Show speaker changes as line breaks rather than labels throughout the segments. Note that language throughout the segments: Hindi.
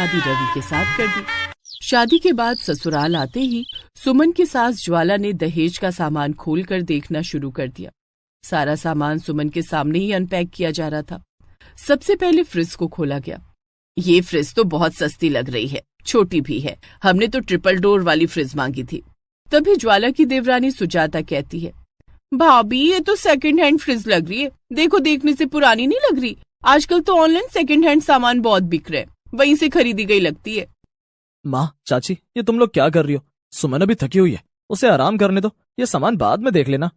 शादी रवि के साथ कर दी। शादी के बाद ससुराल आते ही सुमन की सास ज्वाला ने दहेज का सामान खोलकर देखना शुरू कर दिया। सारा सामान सुमन के सामने ही अनपैक किया जा रहा था। सबसे पहले फ्रिज को खोला गया। ये फ्रिज तो बहुत सस्ती लग रही है, छोटी भी है, हमने तो ट्रिपल डोर वाली फ्रिज मांगी थी। तभी ज्वाला की देवरानी सुजाता कहती है, भाभी ये तो सेकंड हैंड फ्रिज लग रही है, देखो देखने से पुरानी नहीं लग रही। आजकल तो ऑनलाइन सेकंड हैंड सामान बहुत बिक रहे हैं, वहीं से खरीदी गई लगती है।
माँ, चाची, ये तुम लोग क्या कर रही हो? सुमन अभी थकी हुई है, उसे आराम करने दो, ये सामान बाद में देख लेना।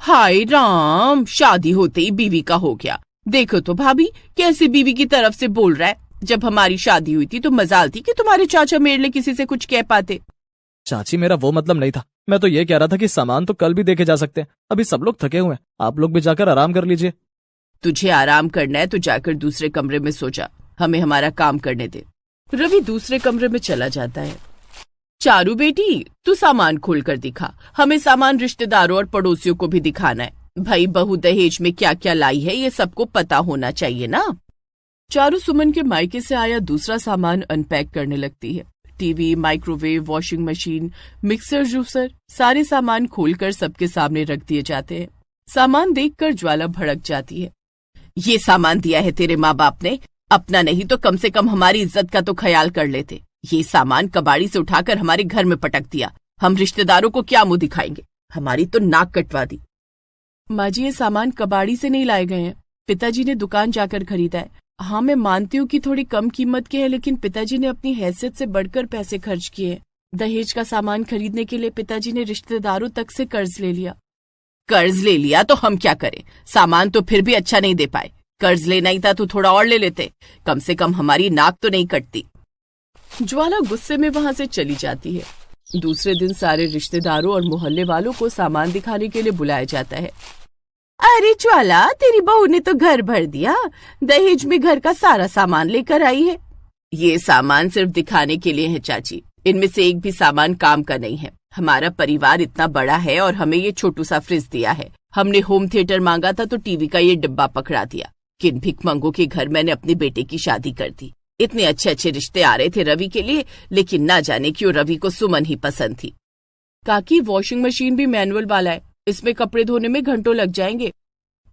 हाय राम, शादी होते ही बीवी का हो गया। देखो तो भाभी कैसे बीवी की तरफ से बोल रहा है। जब हमारी शादी हुई थी तो मजाल थी कि तुम्हारे चाचा मेरे लिए किसी से कुछ कह पाते।
चाची, मेरा वो मतलब नहीं था, मैं तो ये कह रहा था कि सामान तो कल भी देखे जा सकते हैं। अभी सब लोग थके हुए हैं, आप लोग भी जाकर आराम कर लीजिए।
तुझे आराम करना है तो जाकर दूसरे कमरे में सो जा, हमें हमारा काम करने दे। रवि दूसरे कमरे में चला जाता है। चारू बेटी, तू सामान खोल कर दिखा, हमें सामान रिश्तेदारों और पड़ोसियों को भी दिखाना है। भाई बहू दहेज में क्या क्या लाई है ये सबको पता होना चाहिए ना। चारू सुमन के मायके से आया दूसरा सामान अनपैक करने लगती है। TV, microwave, washing machine, mixer, juicer, सारे सामान खोलकर सबके सामने रख दिए जाते हैं। सामान देखकर ज्वाला भड़क जाती है। ये सामान दिया है तेरे माँ बाप ने, अपना नहीं तो कम से कम हमारी इज्जत का तो ख्याल कर लेते। ये सामान कबाड़ी से उठाकर हमारे घर में पटक दिया, हम रिश्तेदारों को क्या मुंह दिखाएंगे? हमारी तो नाक कटवा दी। माँ जी, ये सामान कबाड़ी से नहीं लाए गए हैं, पिताजी ने दुकान जाकर खरीदा है। हाँ, मैं मानती हूँ कि थोड़ी कम कीमत के हैं, लेकिन पिताजी ने अपनी हैसियत से बढ़कर पैसे खर्च किए। दहेज का सामान खरीदने के लिए पिताजी ने रिश्तेदारों तक से कर्ज ले लिया। कर्ज ले लिया तो हम क्या करें? सामान तो फिर भी अच्छा नहीं दे पाए। कर्ज लेना ही था तो थोड़ा और ले लेते, कम से कम हमारी नाक तो नहीं कटती। ज्वाला गुस्से में वहां से चली जाती है। दूसरे दिन सारे रिश्तेदारों और मोहल्ले वालों को सामान दिखाने के लिए बुलाया जाता है। अरे ज्वाला, तेरी बहू ने तो घर भर दिया, दहेज में घर का सारा सामान लेकर आई है। ये सामान सिर्फ दिखाने के लिए है चाची, इनमें से एक भी सामान काम का नहीं है। हमारा परिवार इतना बड़ा है और हमें ये छोटू सा फ्रिज दिया है। हमने होम थिएटर मांगा था तो टीवी का ये डिब्बा पकड़ा दिया। किन भिखमंगों के घर मैंने अपने बेटे की शादी कर दी। इतने अच्छे अच्छे रिश्ते आ रहे थे रवि के लिए, लेकिन ना जाने क्यों रवि को सुमन ही पसंद थी। काकी, वॉशिंग मशीन भी मैनुअल वाला है, इसमें कपड़े धोने में घंटों लग जाएंगे।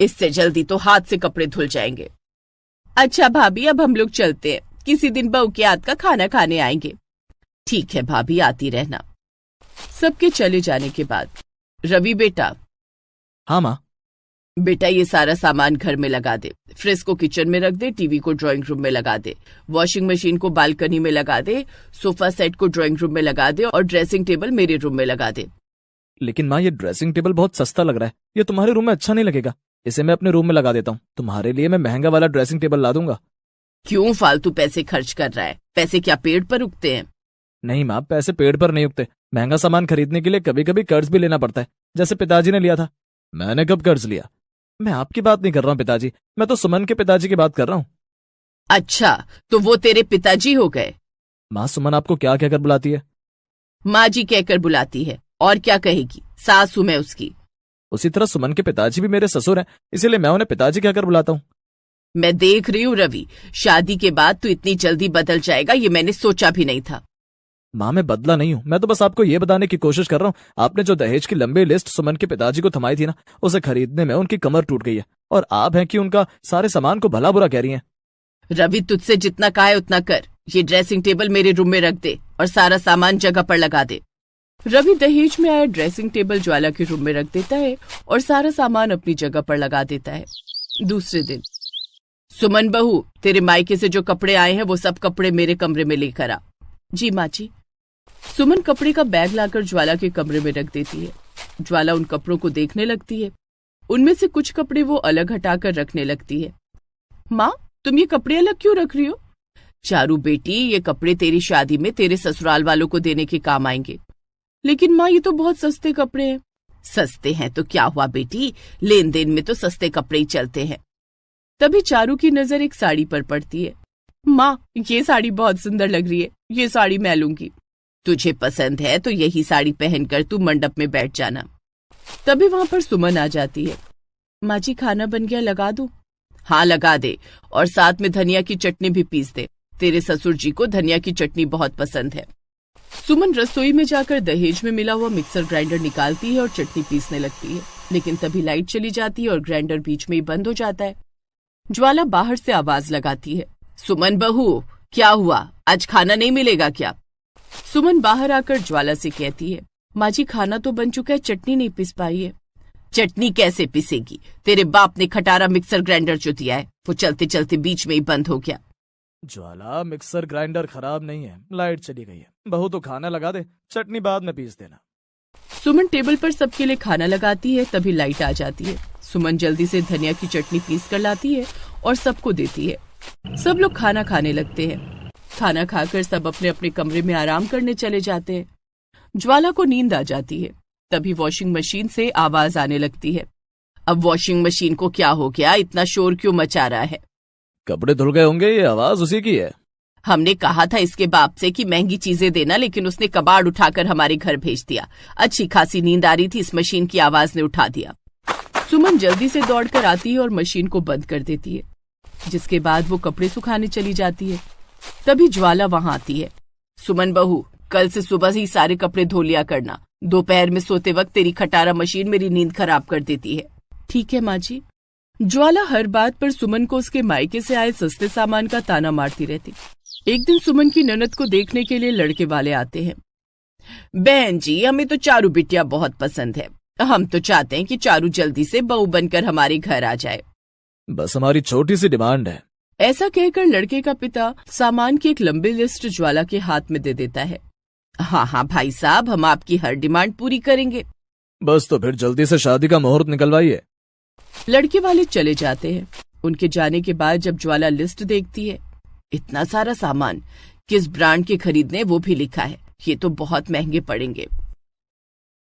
इससे जल्दी तो हाथ से कपड़े धुल जाएंगे। अच्छा भाभी, अब हम लोग चलते हैं, किसी दिन बहू के हाथ का खाना खाने आएंगे। ठीक है भाभी, आती रहना। सबके चले जाने के बाद रवि बेटा।
हाँ माँ।
बेटा, ये सारा सामान घर में लगा दे, फ्रिज को किचन में रख दे, टीवी को ड्राइंग रूम में लगा दे, वॉशिंग मशीन को बालकनी में लगा दे, सोफा सेट को ड्राइंग रूम में लगा दे और ड्रेसिंग टेबल मेरे रूम में लगा दे।
लेकिन माँ, ये ड्रेसिंग टेबल बहुत सस्ता लग रहा है, ये तुम्हारे रूम में अच्छा नहीं लगेगा। इसे मैं अपने रूम में लगा देता हूँ, तुम्हारे लिए मैं महंगा वाला ड्रेसिंग टेबल ला दूंगा।
क्यों फालतू पैसे खर्च कर रहा है? पैसे क्या पेड़ पर उगते हैं?
नहीं माँ, पैसे पेड़ पर नहीं उगते। महंगा सामान खरीदने के लिए कभी कभी कर्ज भी लेना पड़ता है, जैसे पिताजी ने लिया था। मैंने कब कर्ज लिया? मैं आपकी बात नहीं कर रहा हूँ पिताजी, मैं तो सुमन के पिताजी की बात कर रहा हूँ।
अच्छा, तो वो तेरे पिताजी हो गए?
माँ, सुमन आपको क्या कहकर बुलाती है?
माँ जी कहकर बुलाती है, और क्या कहेगी? सास हूं मैं उसकी।
उसी तरह सुमन के पिताजी भी मेरे ससुर हैं, इसीलिए मैं उन्हें पिताजी कहकर बुलाता हूँ।
मैं देख रही हूँ रवि, शादी के बाद तू इतनी जल्दी बदल जाएगा ये मैंने सोचा भी नहीं था।
माँ, मैं बदला नहीं हूँ, मैं तो बस आपको ये बताने की कोशिश कर रहा हूँ, आपने जो दहेज की लंबी लिस्ट सुमन के पिताजी को थमाई थी ना, उसे खरीदने में उनकी कमर टूट गई है, और आप हैं कि उनका सारे सामान को भला बुरा कह रही हैं।
रवि, तुझसे जितना कहा है उतना कर। ये ड्रेसिंग टेबल मेरे रूम में रख दे और सारा सामान जगह पर लगा दे। रवि दहेज में आया ड्रेसिंग टेबल ज्वाला के रूम में रख देता है और सारा सामान अपनी जगह पर लगा देता है। दूसरे दिन, सुमन बहू, तेरे मायके से जो कपड़े आए हैं वो सब कपड़े मेरे कमरे में लेकर आ। जी माँ जी। सुमन कपड़े का बैग लाकर ज्वाला के कमरे में रख देती है। ज्वाला उन कपड़ों को देखने लगती है। उनमें से कुछ कपड़े वो अलग हटाकर रखने लगती है। माँ, तुम ये कपड़े अलग क्यों रख रही हो? चारू बेटी, ये कपड़े तेरी शादी में तेरे ससुराल वालों को देने के काम आएंगे। लेकिन माँ, ये तो बहुत सस्ते कपड़े हैं। सस्ते हैं तो क्या हुआ बेटी, लेन देन में तो सस्ते कपड़े ही चलते हैं। तभी चारू की नजर एक साड़ी पर पड़ती है। माँ, ये साड़ी बहुत सुंदर लग रही है, ये साड़ी मैं लूंगी। तुझे पसंद है तो यही साड़ी पहनकर तू मंडप में बैठ जाना। तभी वहां पर सुमन आ जाती है। माँ जी, खाना बन गया, लगा दूं? हाँ लगा दे, और साथ में धनिया की चटनी भी पीस दे। तेरे ससुर जी को धनिया की चटनी बहुत पसंद है। सुमन रसोई में जाकर दहेज में मिला हुआ मिक्सर ग्राइंडर निकालती है और चटनी पीसने लगती है, लेकिन तभी लाइट चली जाती है और ग्राइंडर बीच में ही बंद हो जाता है। ज्वाला बाहर से आवाज लगाती है, सुमन बहू क्या हुआ, आज खाना नहीं मिलेगा क्या? सुमन बाहर आकर ज्वाला से कहती है, माँ जी खाना तो बन चुका है, चटनी नहीं पिस पाई है। चटनी कैसे पिसेगी, तेरे बाप ने खटारा मिक्सर ग्राइंडर जो दिया है वो चलते चलते बीच में ही बंद हो गया।
ज्वाला मिक्सर ग्राइंडर खराब नहीं है, लाइट चली गई है, बहू तो खाना लगा दे, चटनी बाद में पीस देना।
सुमन टेबल पर सबके लिए खाना लगाती है, तभी लाइट आ जाती है। सुमन जल्दी से धनिया की चटनी पीस कर लाती है और सबको देती है। सब लोग खाना खाने लगते हैं। खाना खाकर सब अपने अपने कमरे में आराम करने चले जाते हैं। ज्वाला को नींद आ जाती है, तभी वॉशिंग मशीन से आवाज आने लगती है। अब वॉशिंग मशीन को क्या हो गया, इतना शोर क्यों मचा रहा है?
कपड़े धुल गए होंगे, ये आवाज उसी की है।
हमने कहा था इसके बाप से कि महंगी चीजें देना, लेकिन उसने कबाड़ उठाकर हमारे घर भेज दिया। अच्छी खासी नींद आ रही थी, इस मशीन की आवाज ने उठा दिया। सुमन जल्दी से दौड़कर आती है और मशीन को बंद कर देती है, जिसके बाद वो कपड़े सुखाने चली जाती है। तभी ज्वाला वहां आती है। सुमन बहू, कल से सुबह ही सारे कपड़े धो लिया करना, दोपहर में सोते वक्त तेरी खटारा मशीन मेरी नींद खराब कर देती है। ठीक है माँ जी। ज्वाला हर बात पर सुमन को उसके मायके से आए सस्ते सामान का ताना मारती रहती। एक दिन सुमन की ननद को देखने के लिए लड़के वाले आते हैं। बहन जी, हमें तो चारू बिटिया बहुत पसंद है, हम तो चाहते हैं कि चारू जल्दी से बहू बनकर हमारे घर आ जाए।
बस हमारी छोटी सी डिमांड है।
ऐसा कहकर लड़के का पिता सामान की एक लंबी लिस्ट ज्वाला के हाथ में दे देता है। हाँ हाँ भाई साहब, हम आपकी हर डिमांड पूरी करेंगे।
बस तो फिर जल्दी से शादी का मुहूर्त निकलवाइए।
लड़के वाले चले जाते हैं। उनके जाने के बाद जब ज्वाला लिस्ट देखती है, इतना सारा सामान, किस ब्रांड के खरीदने वो भी लिखा है, ये तो बहुत महंगे पड़ेंगे।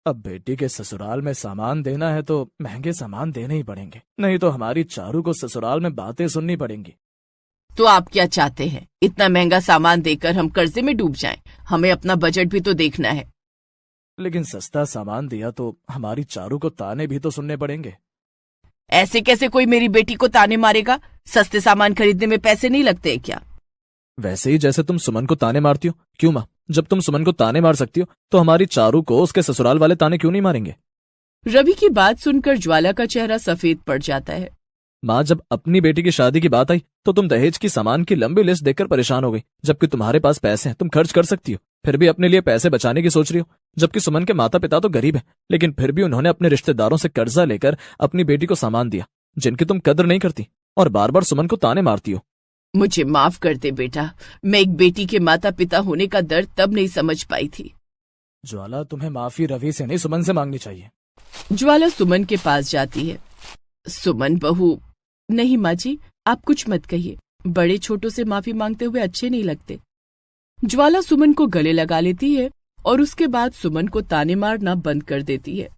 अब बेटी के ससुराल में सामान देना है तो महंगे सामान देने ही पड़ेंगे, नहीं तो हमारी चारू को ससुराल में बातें सुननी पड़ेंगी।
तो आप क्या चाहते हैं, इतना महंगा सामान देकर हम कर्जे में डूब जाएं? हमें अपना बजट भी तो देखना है।
लेकिन सस्ता सामान दिया तो हमारी चारू को ताने भी तो सुनने पड़ेंगे।
ऐसे कैसे कोई मेरी बेटी को ताने मारेगा? सस्ते सामान खरीदने में पैसे नहीं लगते हैं क्या?
वैसे ही जैसे तुम सुमन को ताने मारती हो। क्यों माँ, जब तुम सुमन को ताने मार सकती हो तो हमारी चारू को उसके ससुराल वाले ताने क्यों नहीं मारेंगे?
रवि की बात सुनकर ज्वाला का चेहरा सफेद पड़ जाता है।
माँ, जब अपनी बेटी की शादी की बात आई तो तुम दहेज की सामान की लंबी लिस्ट देखकर परेशान हो गई, जबकि तुम्हारे पास पैसे हैं, तुम खर्च कर सकती हो, फिर भी अपने लिए पैसे बचाने की सोच रही हो। जबकि सुमन के माता पिता तो गरीब हैं, लेकिन फिर भी उन्होंने अपने रिश्तेदारों से कर्जा लेकर अपनी बेटी को सामान दिया, जिनकी तुम कदर नहीं करती और बार बार सुमन को ताने मारती हो।
मुझे माफ कर दे बेटा, मैं एक बेटी के माता पिता होने का दर्द तब नहीं समझ पाई थी।
ज्वाला, तुम्हें माफी रवि से नहीं सुमन से मांगनी चाहिए।
ज्वाला सुमन के पास जाती है। सुमन बहू, नहीं माँ जी, आप कुछ मत कहिए, बड़े छोटों से माफी मांगते हुए अच्छे नहीं लगते। ज्वाला सुमन को गले लगा लेती है और उसके बाद सुमन को ताने मारना बंद कर देती है।